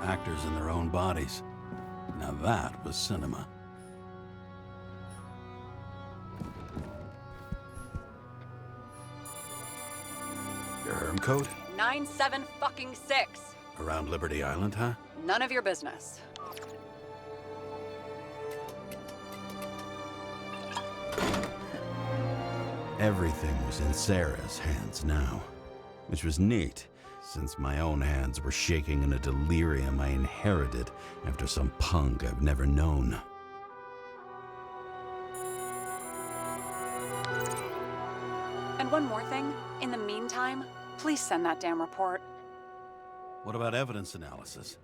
actors in their own bodies. Now that was cinema. Your Herm code? 9756. Around Liberty Island, huh? None of your business. Everything was in Sarah's hands now, which was neat, since my own hands were shaking in a delirium I inherited after some punk I've never known. And one more thing. In the meantime, please send that damn report. What about evidence analysis?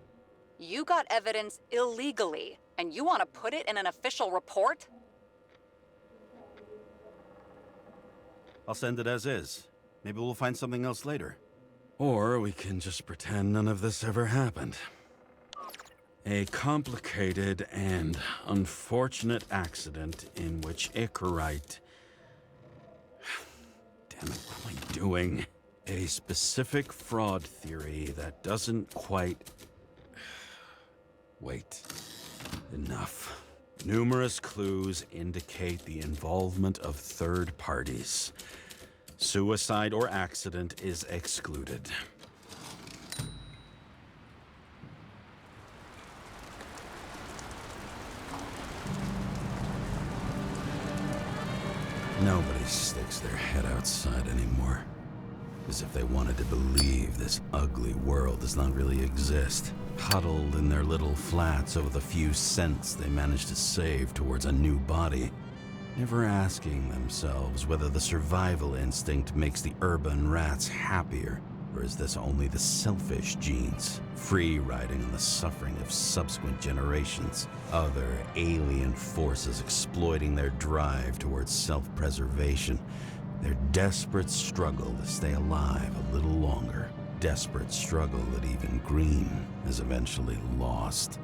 You got evidence illegally, and you want to put it in an official report? I'll send it as is. Maybe we'll find something else later. Or we can just pretend none of this ever happened. A complicated and unfortunate accident in which Icarite... Damn it, what am I doing? A specific fraud theory that doesn't quite... Wait. Enough. Numerous clues indicate the involvement of third parties. Suicide or accident is excluded. Nobody sticks their head outside anymore. As if they wanted to believe this ugly world does not really exist. Huddled in their little flats over the few cents they managed to save towards a new body. Never asking themselves whether the survival instinct makes the urban rats happier, or is this only the selfish genes, free riding on the suffering of subsequent generations, other alien forces exploiting their drive towards self-preservation, their desperate struggle to stay alive a little longer, desperate struggle that even Green has eventually lost.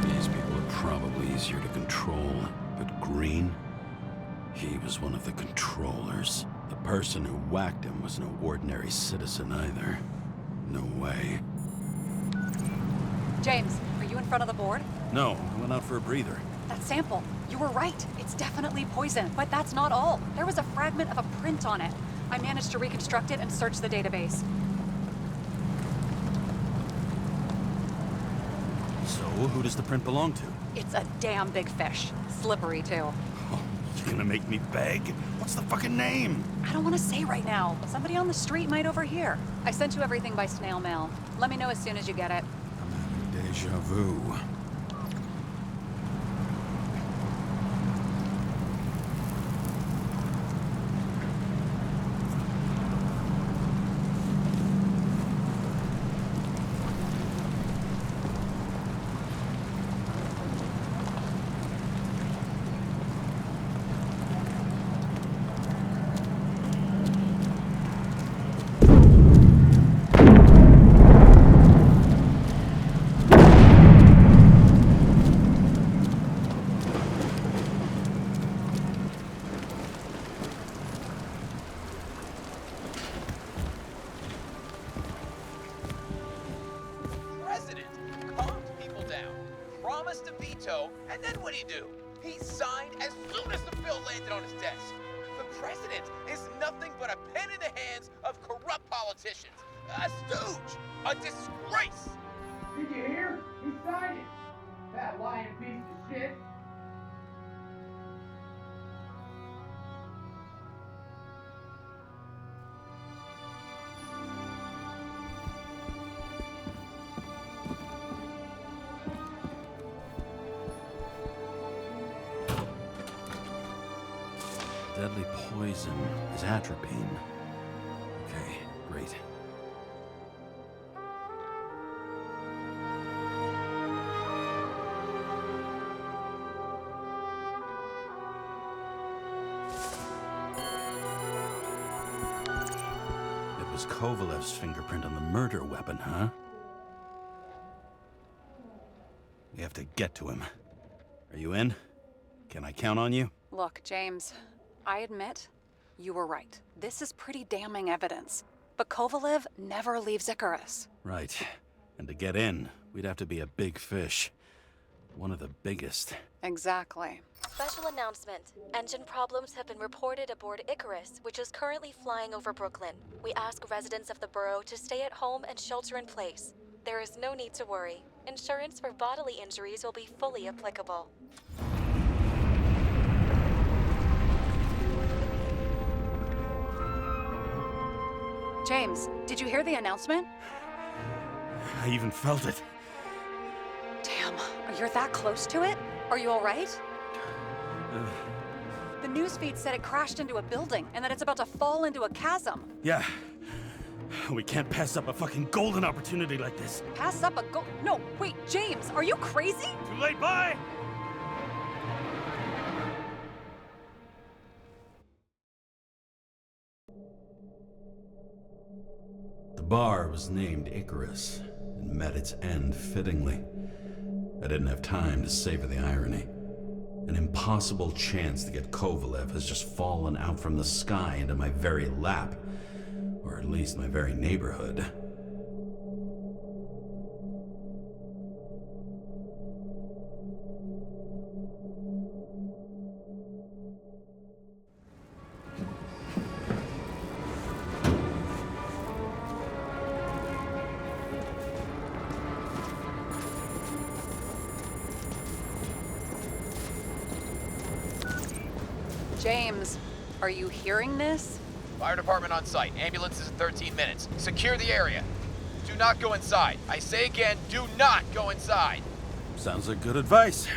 These people are probably easier to control, but Green, he was one of the controllers. The person who whacked him was no ordinary citizen either. No way. James, are you in front of the board? No, I went out for a breather. That sample. You were right. It's definitely poison, but that's not all. There was a fragment of a print on it. I managed to reconstruct it and search the database. So, who does the print belong to? It's a damn big fish. Slippery, too. Oh, you're gonna make me beg? What's the fucking name? I don't want to say right now. Somebody on the street might overhear. I sent you everything by snail mail. Let me know as soon as you get it. I'm having deja vu. And then what'd he do? He signed as soon as the bill landed on his desk. The president is nothing but a pen in the hands of corrupt politicians. A stooge. A disgrace. Did you hear? He signed it. That lying piece of shit. Deadly poison is atropine. Okay, great. It was Kovalev's fingerprint on the murder weapon, huh? We have to get to him. Are you in? Can I count on you? Look, James, I admit, You were right. This is pretty damning evidence. But Kovalev never leaves Icarus. Right. And to get in, we'd have to be a big fish. One of the biggest. Exactly. Special announcement. Engine problems have been reported aboard Icarus, which is currently flying over Brooklyn. We ask residents of the borough to stay at home and shelter in place. There is no need to worry. Insurance for bodily injuries will be fully applicable. James, did you hear the announcement? I even felt it. Damn, you're that close to it? Are you all right? The newsfeed said it crashed into a building and that it's about to fall into a chasm. Yeah. We can't pass up a fucking golden opportunity like this. Pass up a No, wait, James, are you crazy? Too late, bye! The bar was named Icarus and met its end fittingly. I didn't have time to savor the irony. An impossible chance to get Kovalev has just fallen out from the sky into my very lap. Or at least my very neighborhood. James, are you hearing this? Fire department on site. Ambulances in 13 minutes. Secure the area. Do not go inside. I say again, do not go inside. Sounds like good advice.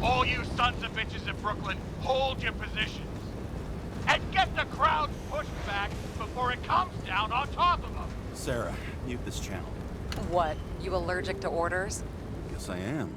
All you sons of bitches in Brooklyn, hold your positions. And get the crowd pushed back before it comes down on top of them. Sarah, mute this channel. What, you allergic to orders? Guess I am.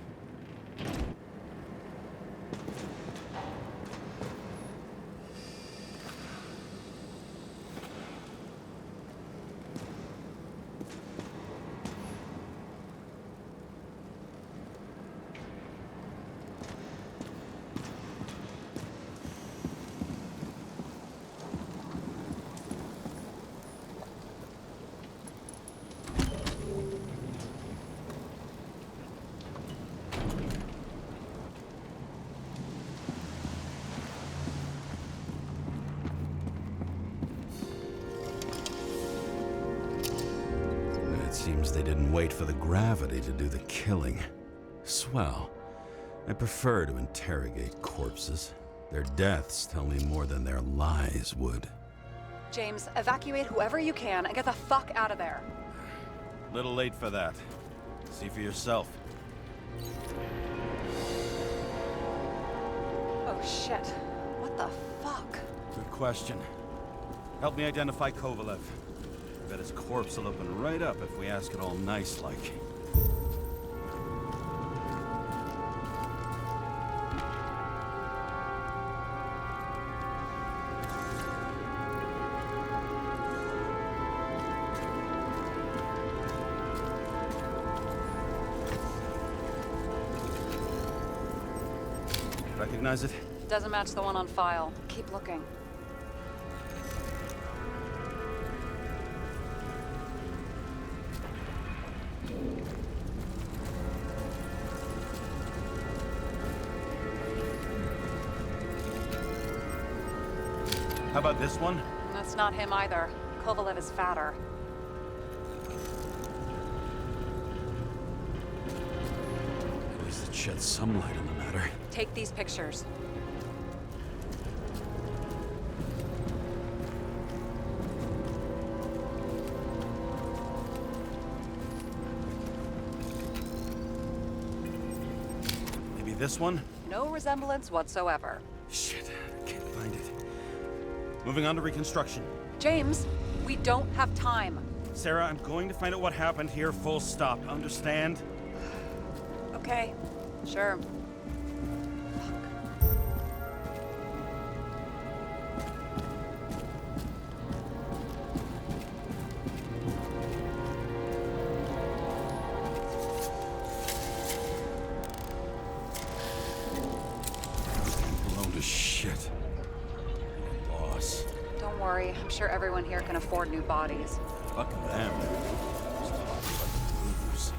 Seems they didn't wait for the gravity to do the killing. Swell. I prefer to interrogate corpses. Their deaths tell me more than their lies would. James, evacuate whoever you can and get the fuck out of there. Little late for that. See for yourself. Oh shit. What the fuck? Good question. Help me identify Kovalev. I bet his corpse will open right up if we ask it all nice-like. Recognize it? Doesn't match the one on file. Keep looking. How about this one? That's not him either. Kovalev is fatter. At least it sheds some light on the matter. Take these pictures. Maybe this one? No resemblance whatsoever. Shit, I can't find it. Moving on to reconstruction. James, we don't have time. Sarah, I'm going to find out what happened here, full stop. Understand? Okay, sure. worry. I'm sure everyone here can afford new bodies. Fuck them. Just talking about the blues.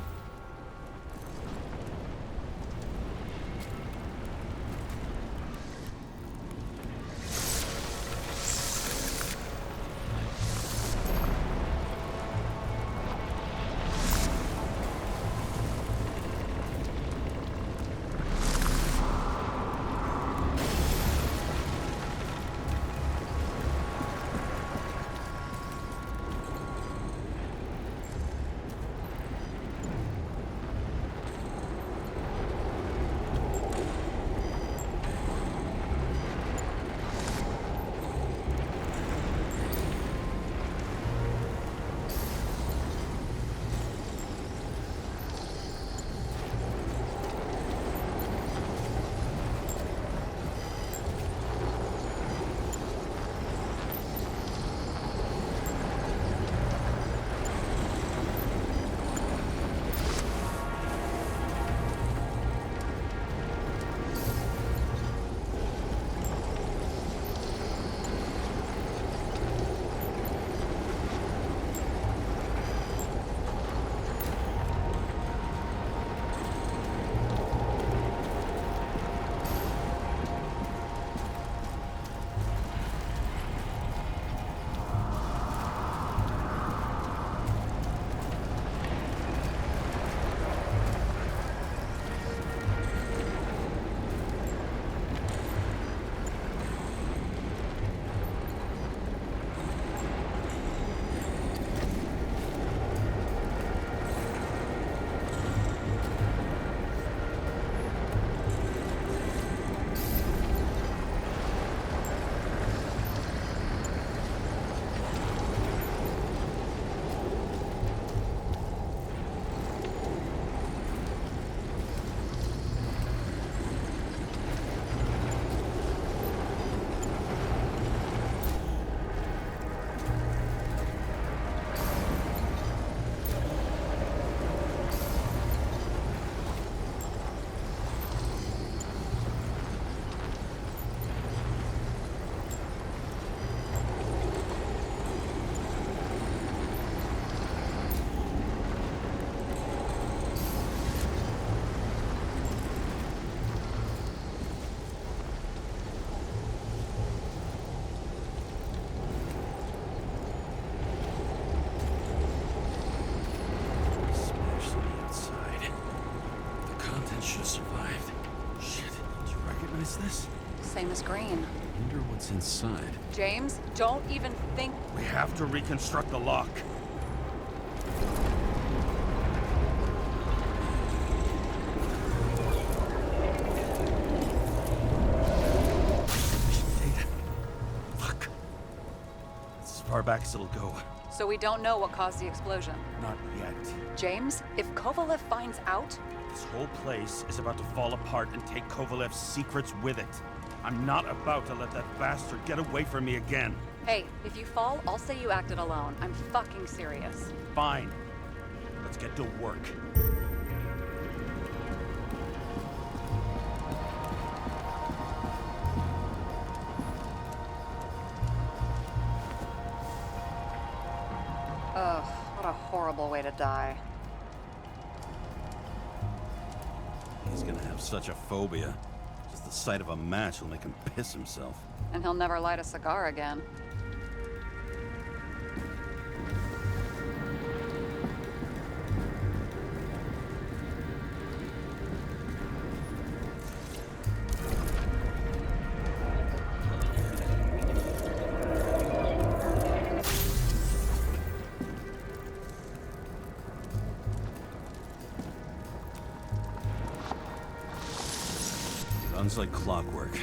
this? Same as green. Wonder what's inside. James, don't even think... We have to reconstruct the lock. Data. Fuck. It's as far back as it'll go. So we don't know what caused the explosion. Not yet. James, if Kovalev finds out... This whole place is about to fall apart and take Kovalev's secrets with it. I'm not about to let that bastard get away from me again. Hey, if you fall, I'll say you acted alone. I'm fucking serious. Fine. Let's get to work. Ugh, what a horrible way to die. He's gonna have such a phobia. Just the sight of a match will make him piss himself. And he'll never light a cigar again. Runs like clockwork.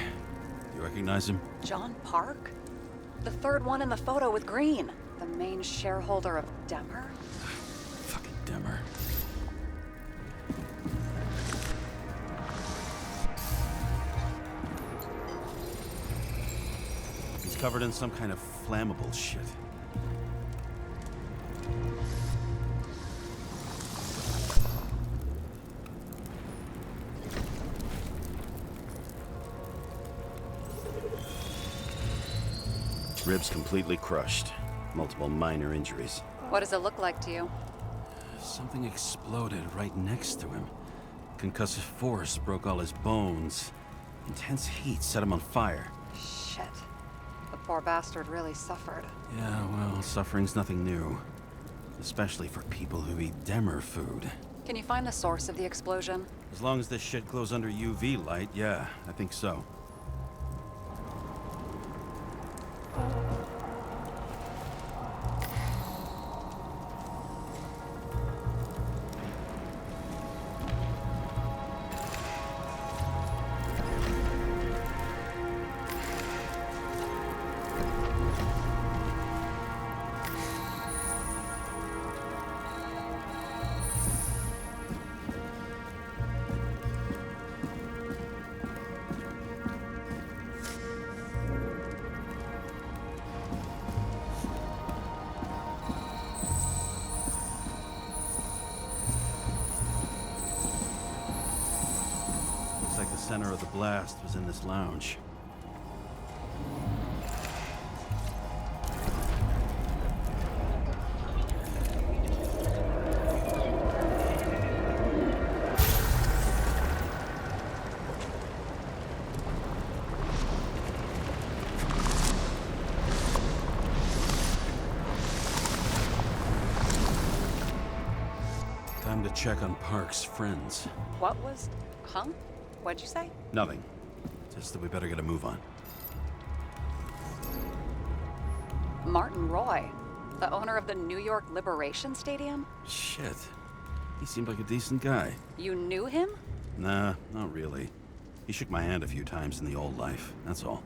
You recognize him? John Park? The third one in the photo with green. The main shareholder of Demmer? Fucking Demmer. He's covered in some kind of flammable shit. Ribs completely crushed. Multiple minor injuries. What does it look like to you? Something exploded right next to him. Concussive force broke all his bones. Intense heat set him on fire. Shit. The poor bastard really suffered. Yeah, well, suffering's nothing new. Especially for people who eat Demer food. Can you find the source of the explosion? As long as this shit glows under UV light, yeah, I think so. The center of the blast was in this lounge. Time to check on Park's friends. What was... Huh? What'd you say? Nothing. Just that we better get a move on. Martin Roy, the owner of the New York Liberation Stadium? Shit. He seemed like a decent guy. You knew him? Nah, not really. He shook my hand a few times in the old life, that's all.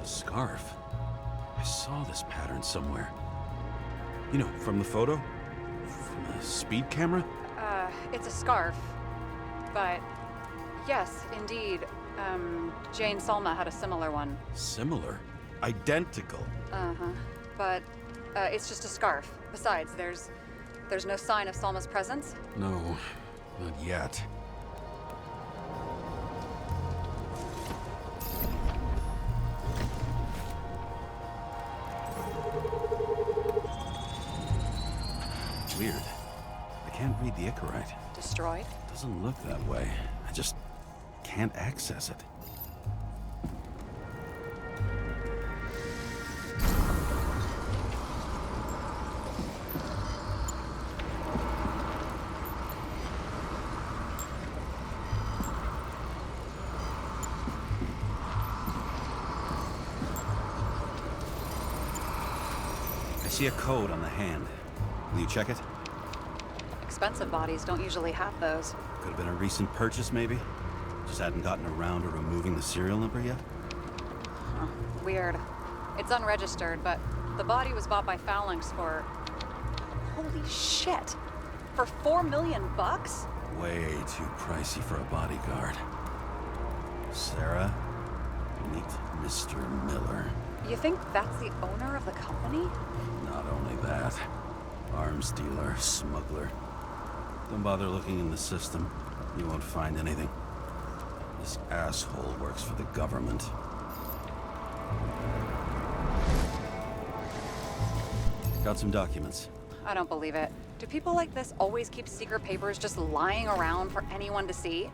Scarf. I saw this pattern somewhere. You know, from the photo? From a speed camera? It's a scarf. But, yes, indeed. Jane Salma had a similar one. Similar? Identical? Uh-huh. But, it's just a scarf. Besides, there's no sign of Salma's presence? No, not yet. Weird. I can't read the Icarite. Destroyed? Doesn't look that way. I just can't access it. I see a code on the hand. Will you check it? Expensive bodies don't usually have those. Could have been a recent purchase, maybe? Just hadn't gotten around to removing the serial number yet? Huh. Weird. It's unregistered, but the body was bought by Phalanx for... Holy shit! For $4 million bucks? Way too pricey for a bodyguard. Sarah, meet Mr. Miller. You think that's the owner of the company? Not only that. Arms dealer, smuggler. Don't bother looking in the system. You won't find anything. This asshole works for the government. Got some documents. I don't believe it. Do people like this always keep secret papers just lying around for anyone to see?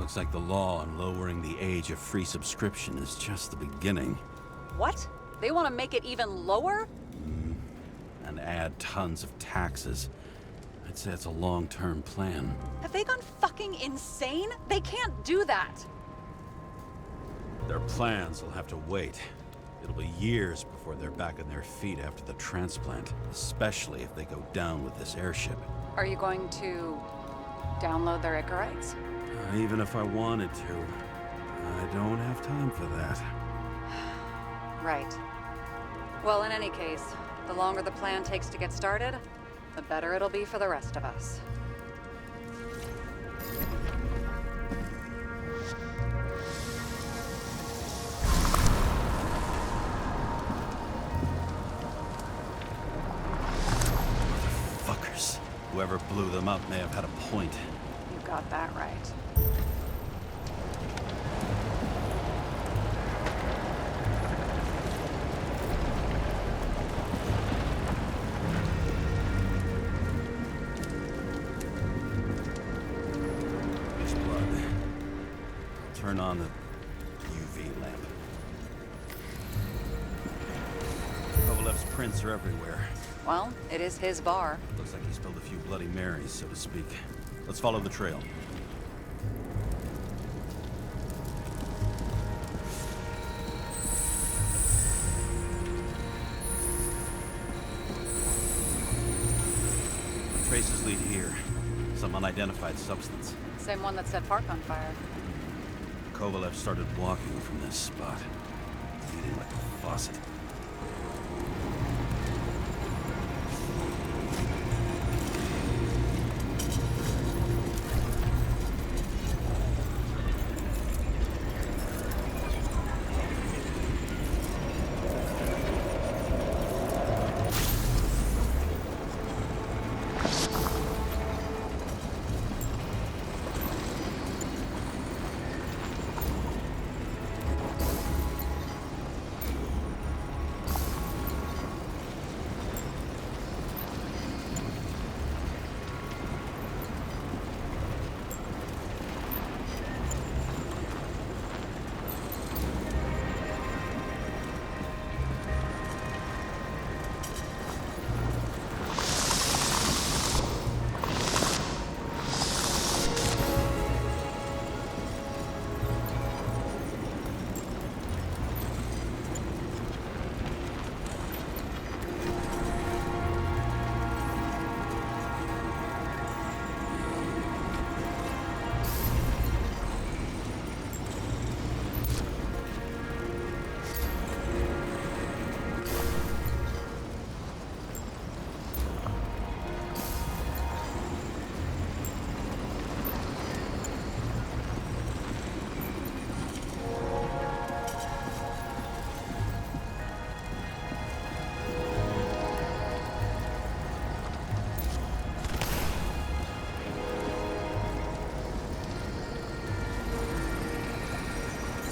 Looks like the law on lowering the age of free subscription is just the beginning. What? They want to make it even lower? And add tons of taxes. I'd say it's a long-term plan. Have they gone fucking insane? They can't do that! Their plans will have to wait. It'll be years before they're back on their feet after the transplant, especially if they go down with this airship. Are you going to download their Icarites? Even if I wanted to, I don't have time for that. Right. Well, in any case, the longer the plan takes to get started, the better it'll be for the rest of us. Whoever blew them up may have had a point. You got that right. There's blood. Turn on the UV lamp. Kovalev's prints are everywhere. Well, it is his bar. Looks like he spilled a few Bloody Marys, so to speak. Let's follow the trail. Traces lead here. Some unidentified substance. Same one that set Park on fire. Kovalev started walking from this spot, bleeding like a faucet.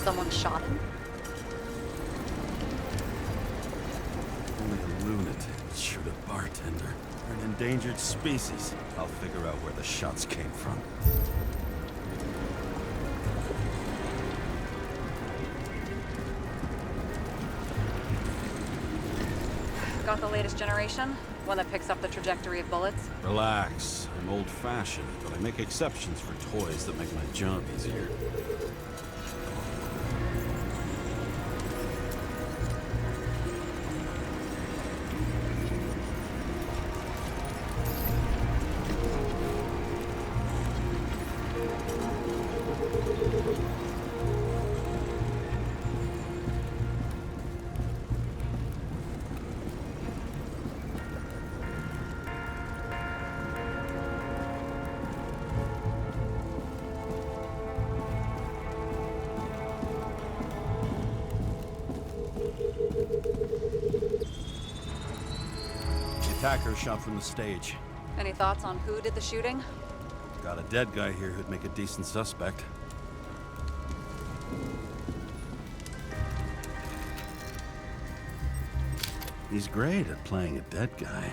Someone shot him? Only a lunatic would shoot a bartender. They're an endangered species. I'll figure out where the shots came from. Got the latest generation? One that picks up the trajectory of bullets? Relax. I'm old-fashioned, but I make exceptions for toys that make my job easier. Attacker shot from the stage. Any thoughts on who did the shooting? Got a dead guy here who'd make a decent suspect. He's great at playing a dead guy.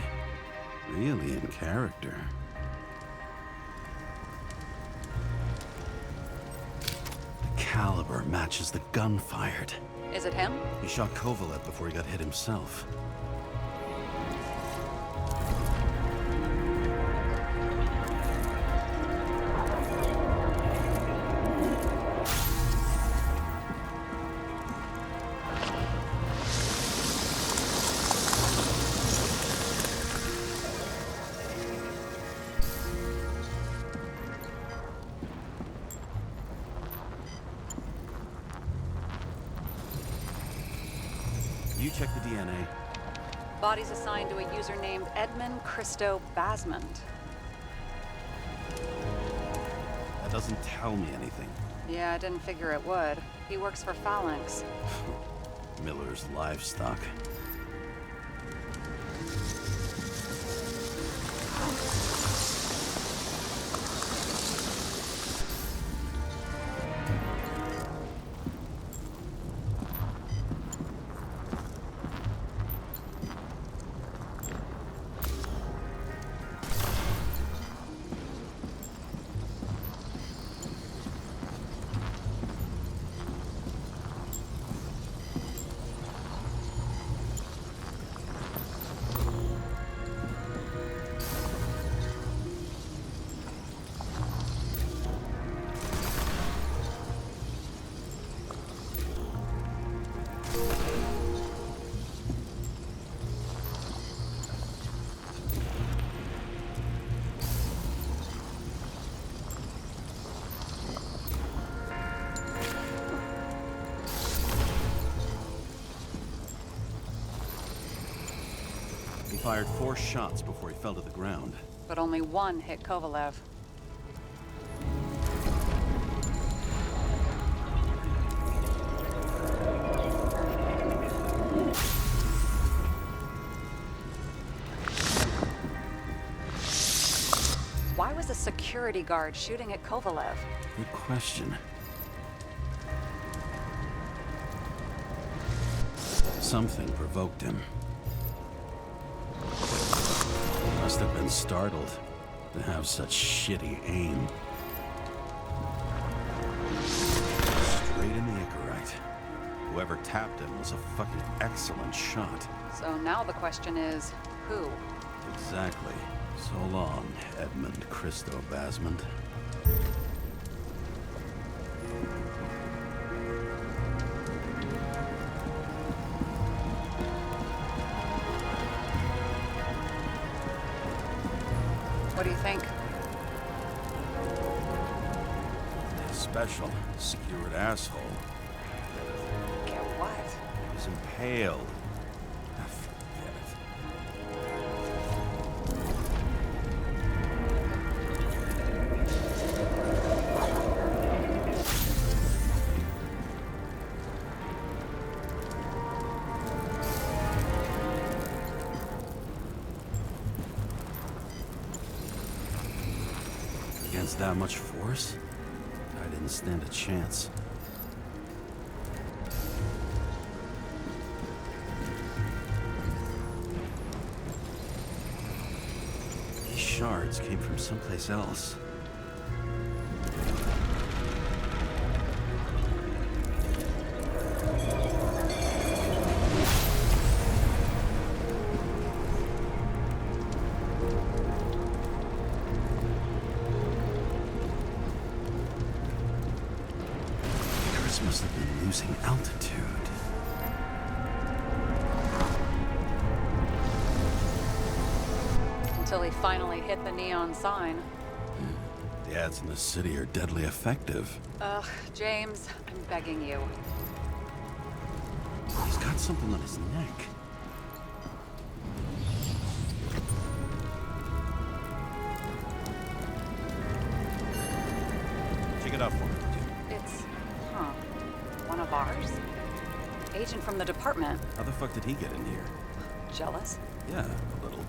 Really in character. The caliber matches the gun fired. Is it him? He shot Kovalev before he got hit himself. You check the DNA. Body's assigned to a user named Edmund Christo Basmond. That doesn't tell me anything. Yeah, I didn't figure it would. He works for Phalanx. Miller's livestock. He fired 4 shots before he fell to the ground. But only one hit Kovalev. Why was a security guard shooting at Kovalev? Good question. Something provoked him. Must have been startled to have such shitty aim. Straight in the Icarite. Whoever tapped him was a fucking excellent shot. So now the question is, who? Exactly. So long, Edmund Christo Basmond. What do you think? Special, skewered asshole. Get what? He was impaled. Ah, forget it. Against that much force? I didn't stand a chance. These shards came from someplace else. Must have been losing altitude. Until he finally hit the neon sign. The ads in the city are deadly effective. Ugh, James, I'm begging you. He's got something on his neck. Check it out for me, would you? It's, one of ours? Agent from the department. How the fuck did he get in here? Jealous? Yeah, a little.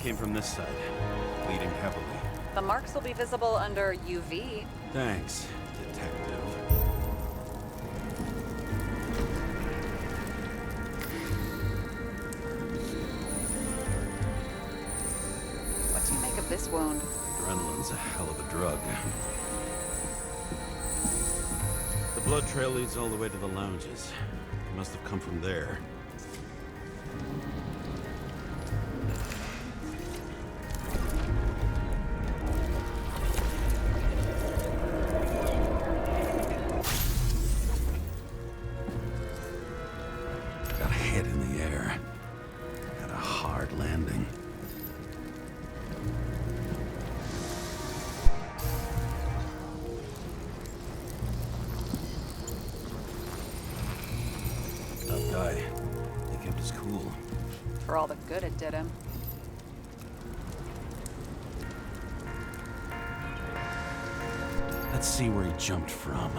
Came from this side, bleeding heavily. The marks will be visible under UV. Thanks, detective. What do you make of this wound? Adrenaline's a hell of a drug. The blood trail leads all the way to the lounges. It must have come from there. For all the good it did him. Let's see where he jumped from.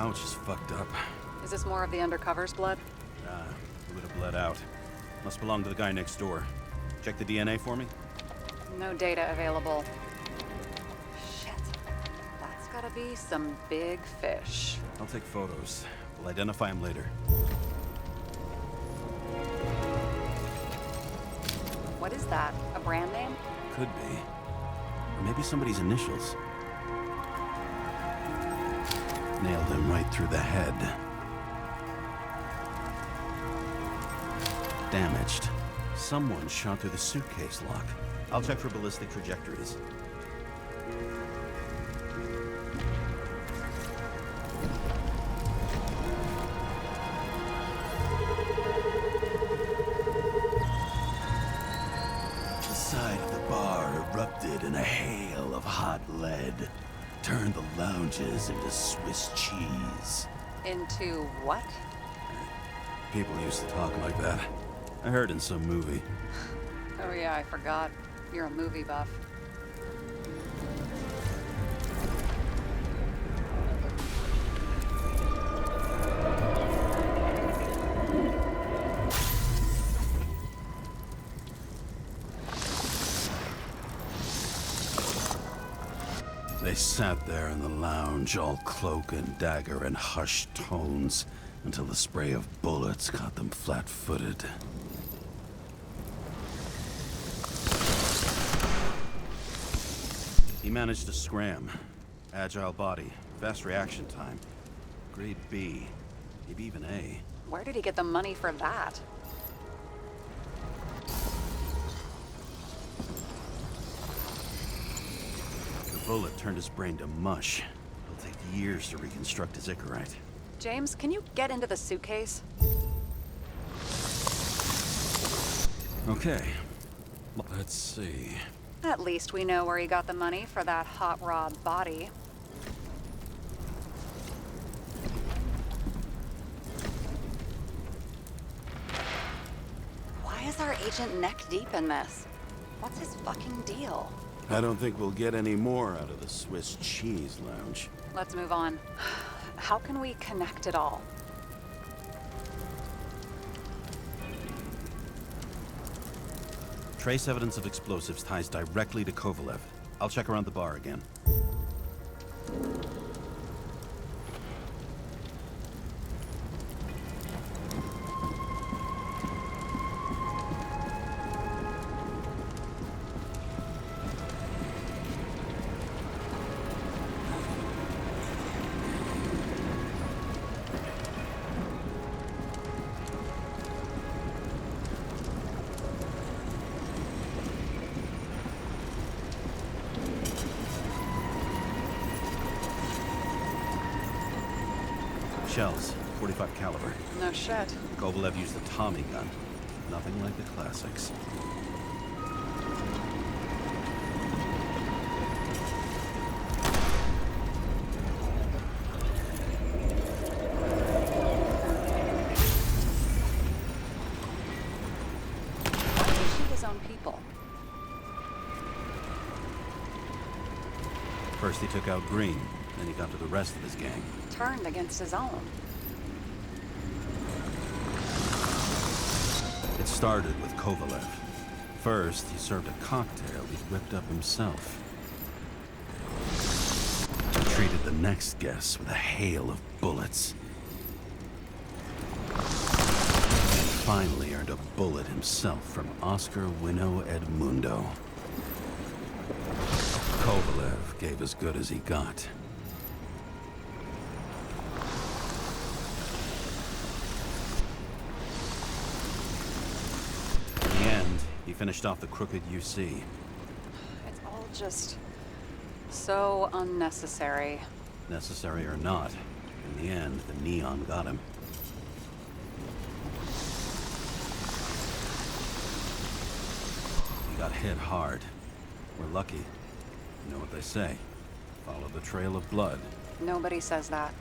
pouch is fucked up. Is this more of the undercover's blood? It would have bled out. Must belong to the guy next door. Check the DNA for me? No data available. Shit. That's gotta be some big fish. I'll take photos. We'll identify him later. What is that? A brand name? Could be. Or maybe somebody's initials. Nailed him right through the head. Damaged. Someone shot through the suitcase lock. I'll check for ballistic trajectories. The side of the bar erupted in a hail of hot lead. Turned the lounges into Swiss cheese. Into what? People used to talk like that. I heard in some movie. Oh yeah, I forgot. You're a movie buff. They sat there in the lounge, all cloak and dagger and hushed tones, until the spray of bullets caught them flat-footed. He managed to scram. Agile body, fast reaction time. Grade B, maybe even A. Where did he get the money for that? The bullet turned his brain to mush. It'll take years to reconstruct his Icarite. James, can you get into the suitcase? Okay. Let's see. At least we know where he got the money for that hot rod body. Why is our agent neck deep in this? What's his fucking deal? I don't think we'll get any more out of the Swiss cheese lounge. Let's move on. How can we connect it all? Trace evidence of explosives ties directly to Kovalev. I'll check around the bar again. Shells, 45 caliber. No shit. Kovalev used a Tommy gun. Nothing like the classics. Why did he shoot his own people? First he took out Green, then he got to the rest of his gang. Turned against his own. It started with Kovalev. First, he served a cocktail he'd whipped up himself. He treated the next guest with a hail of bullets. And finally earned a bullet himself from Oscar Winnow Edmundo. Kovalev gave as good as he got. He finished off the crooked UC. It's all just so unnecessary. Necessary or not, in the end, the neon got him. He got hit hard. We're lucky. You know what they say. Follow the trail of blood. Nobody says that.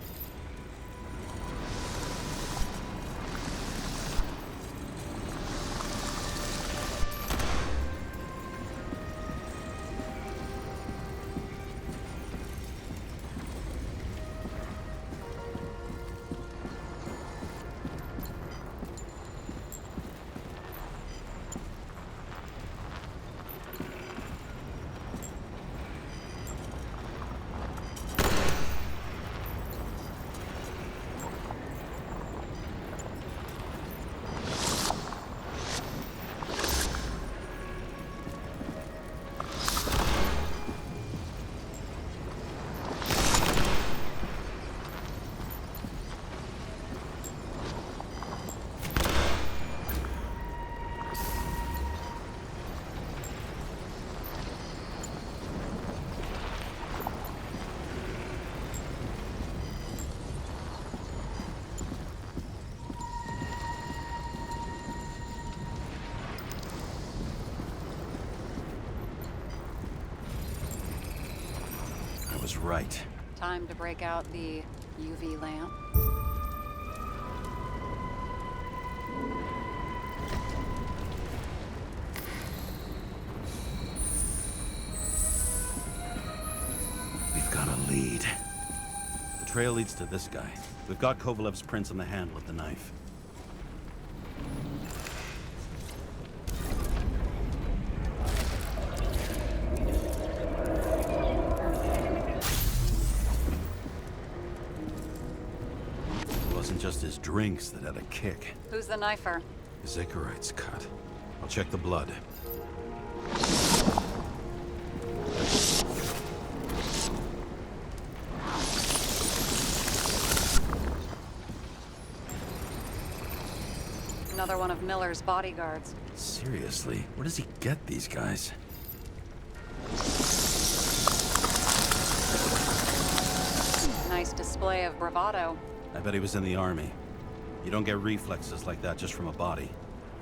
was right. Time to break out the UV lamp. We've got a lead. The trail leads to this guy. We've got Kovalev's prints on the handle of the knife. It wasn't just his drinks that had a kick. Who's the knifer? His Icarite's cut. I'll check the blood. Another one of Miller's bodyguards. Seriously, where does he get these guys? Nice display of bravado. I bet he was in the army. You don't get reflexes like that just from a body.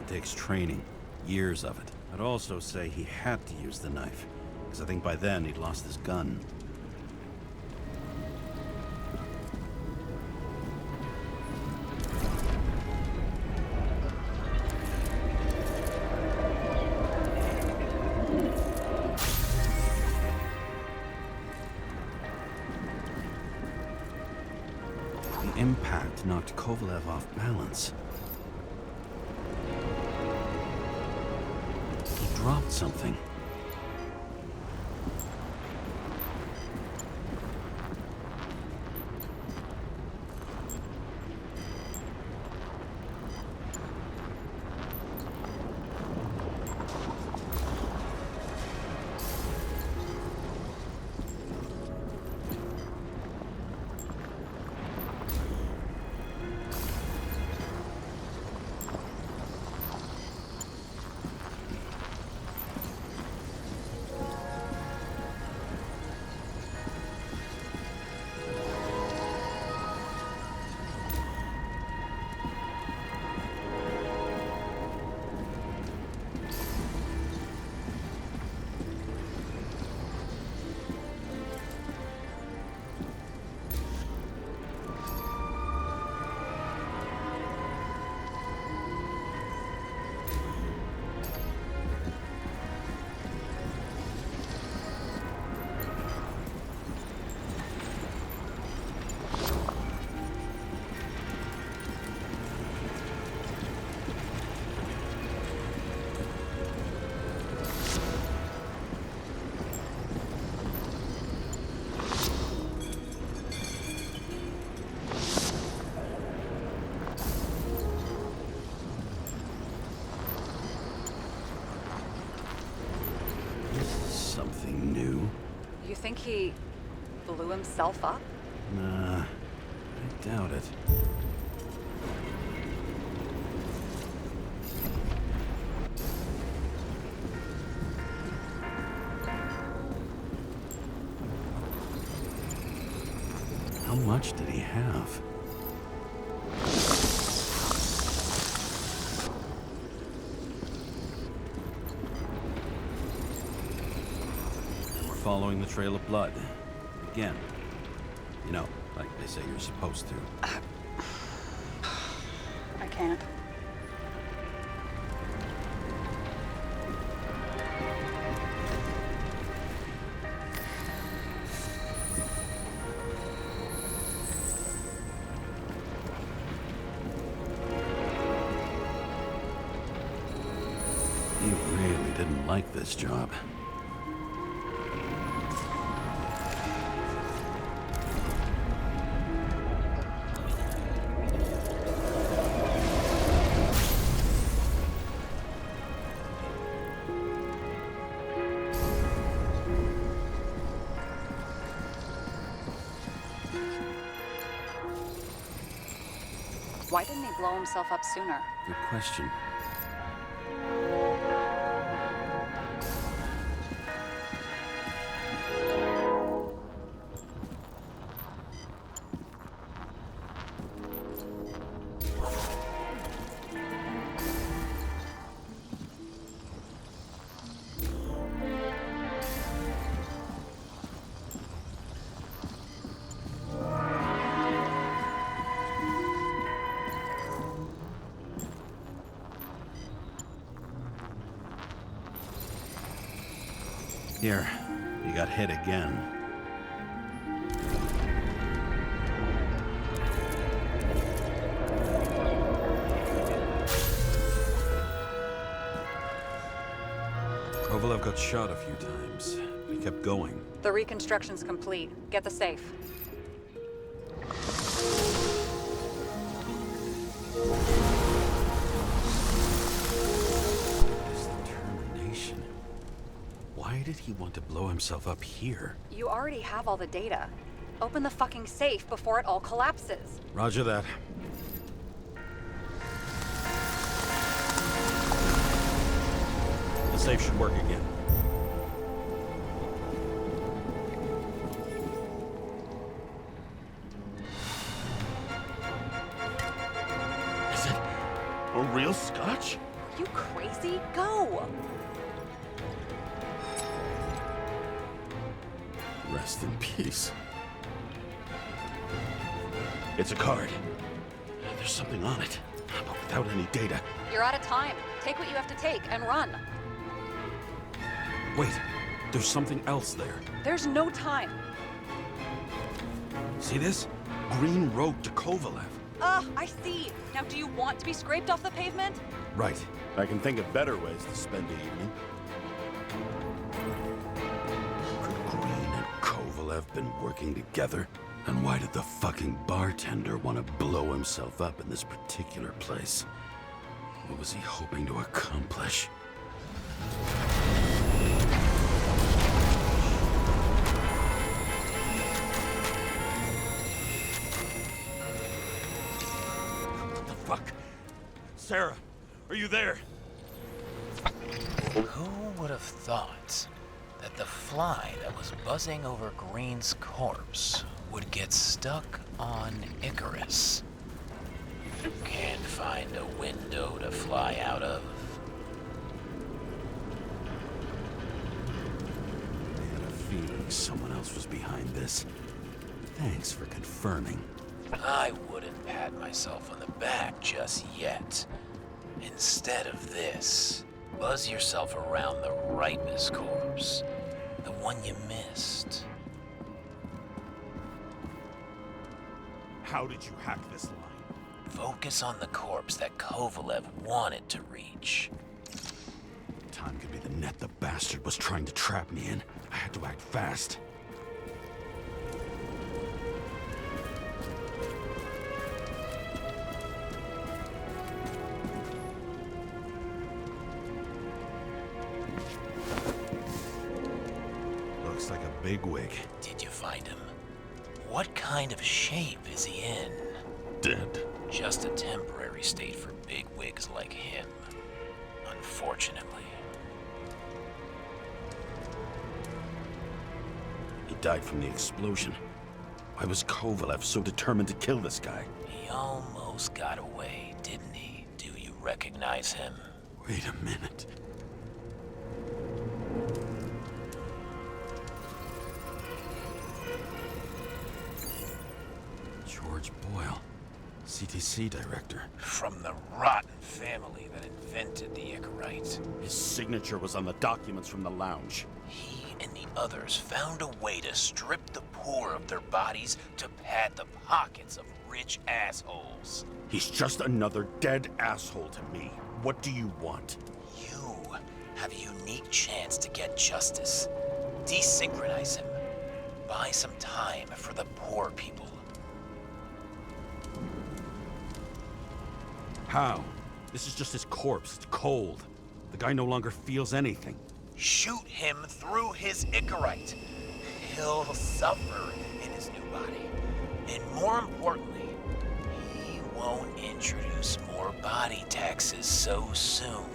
It takes training, years of it. I'd also say he had to use the knife, because I think by then he'd lost his gun. The impact knocked Kovalev off balance. He dropped something. Something new? You think he blew himself up? Nah, I doubt it. How much did he have? Following the trail of blood. Again. You know, like they say you're supposed to. I can't. He really didn't like this job. Why didn't he blow himself up sooner? Good question. Here, you got hit again. Kovalev got shot a few times, but he kept going. The reconstruction's complete. Get the safe. His determination. Why did he want to blow himself up here? You already have all the data. Open the fucking safe before it all collapses. Roger that. The safe should work again. Is it a real scotch? Are you crazy? Go! Rest in peace. It's a card. There's something on it, but without any data. You're out of time. Take what you have to take and run. Wait, there's something else there. There's no time. See this? Green wrote to Kovalev. I see. Now do you want to be scraped off the pavement? Right. I can think of better ways to spend the evening. Could Green and Kovalev been working together? And why did the fucking bartender want to blow himself up in this particular place? What was he hoping to accomplish? What the fuck? Sarah, are you there? Who would have thought that the fly that was buzzing over Green's corpse would get stuck on Icarus? Can't find a window to fly out of. I had a feeling someone else was behind this. Thanks for confirming. I wouldn't pat myself on the back just yet. Instead of this, buzz yourself around the Ripus corpse, the one you missed. How did you hack this line? Focus on the corpse that Kovalev wanted to reach. Time could be the net the bastard was trying to trap me in. I had to act fast. Looks like a bigwig. Did you find him? What kind of shape is he in? Dead. Just a temporary state for big wigs like him, unfortunately. He died from the explosion. Why was Kovalev so determined to kill this guy? He almost got away, didn't he? Do you recognize him? Wait a minute. George Boyle, CTC director. From the rotten family that invented the Icarite. His signature was on the documents from the lounge. He and the others found a way to strip the poor of their bodies to pad the pockets of rich assholes. He's just another dead asshole to me. What do you want? You have a unique chance to get justice. Desynchronize him. Buy some time for the poor people. How? This is just his corpse. It's cold. The guy no longer feels anything. Shoot him through his Icarite. He'll suffer in his new body. And more importantly, he won't introduce more body taxes so soon.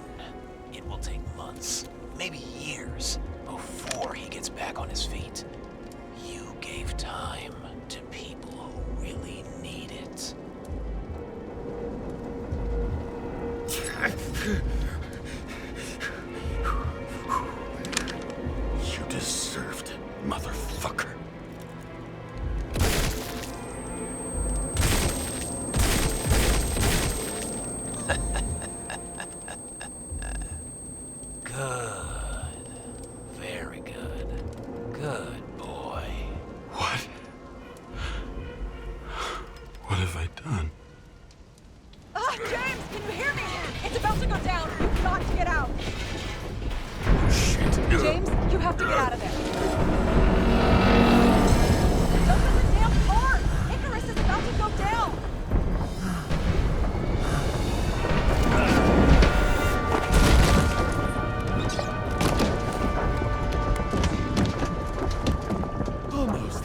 It will take months, maybe years, before he gets back on his feet. You gave time to people who really need it. You deserved it, motherfucker. Good. Very good. have I done? James, can you hear me? It's about to go down. You've got to get out. Oh, shit. James, you have to get out of there. Open the damn door! Icarus is about to go down! Almost.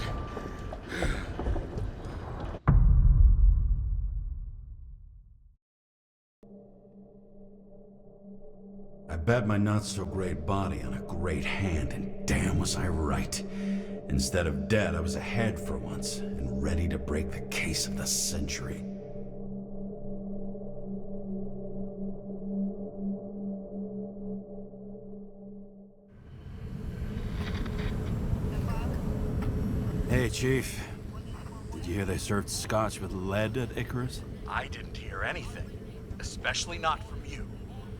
I bet my not-so-great body on a great hand, and damn was I right. Instead of dead, I was ahead for once, and ready to break the case of the century. Hey, Chief. Did you hear they served scotch with lead at Icarus? I didn't hear anything. Especially not from you.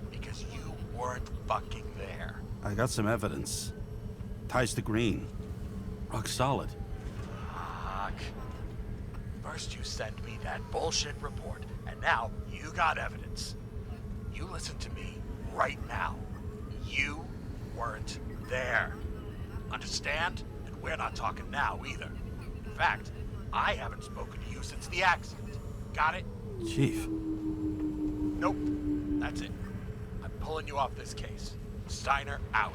Because you weren't fucking there. I got some evidence. Ties to Green. Rock solid. Fuck. First you send me that bullshit report, and now you got evidence. You listen to me right now. You weren't there. Understand? And we're not talking now either. In fact, I haven't spoken to you since the accident. Got it? Chief. Nope. That's it. I'm pulling you off this case. Steiner out.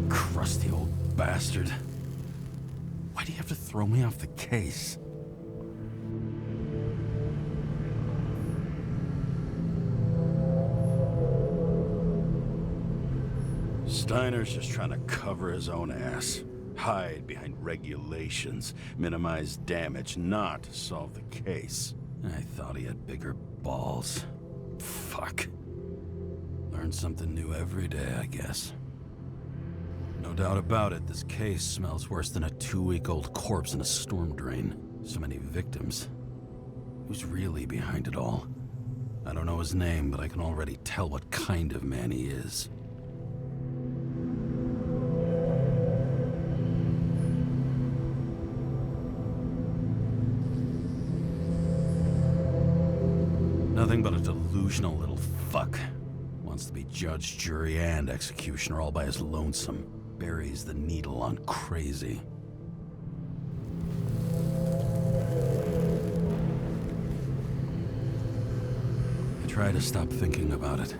Crusty old bastard. Why do you have to throw me off the case? Steiner's just trying to cover his own ass. Hide behind regulations, minimize damage, not solve the case. I thought he had bigger balls. Fuck. Learn something new every day, I guess. No doubt about it, this case smells worse than a 2-week-old corpse in a storm drain. So many victims. Who's really behind it all? I don't know his name, but I can already tell what kind of man he is. Nothing but a delusional little fuck. Wants to be judge, jury, and executioner all by his lonesome. Buries the needle on crazy. I try to stop thinking about it.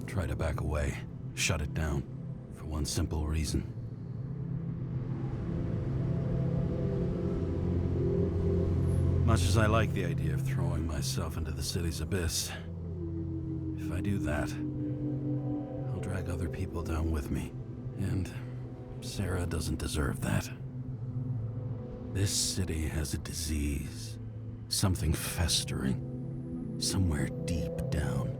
Try to back away. Shut it down. For one simple reason. Much as I like the idea of throwing myself into the city's abyss, if I do that, I'll drag other people down with me. And Sarah doesn't deserve that. This city has a disease. Something festering. Somewhere deep down.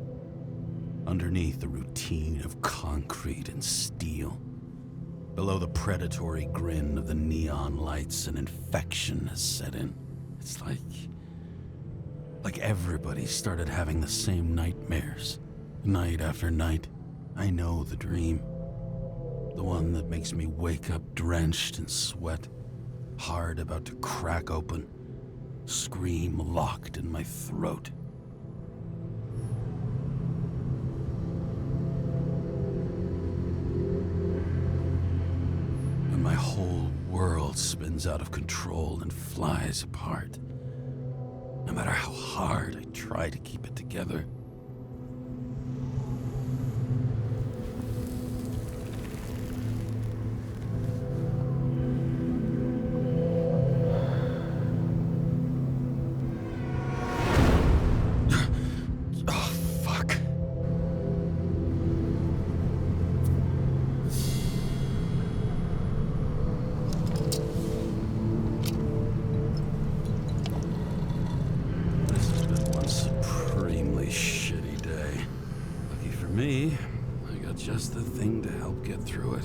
Underneath the routine of concrete and steel. Below the predatory grin of the neon lights, an infection has set in. It's like everybody started having the same nightmares. Night after night. I know the dream. The one that makes me wake up drenched in sweat. Heart about to crack open. Scream locked in my throat. When my whole world spins out of control and flies apart. No matter how hard I try to keep it together. Me, I got just the thing to help get through it.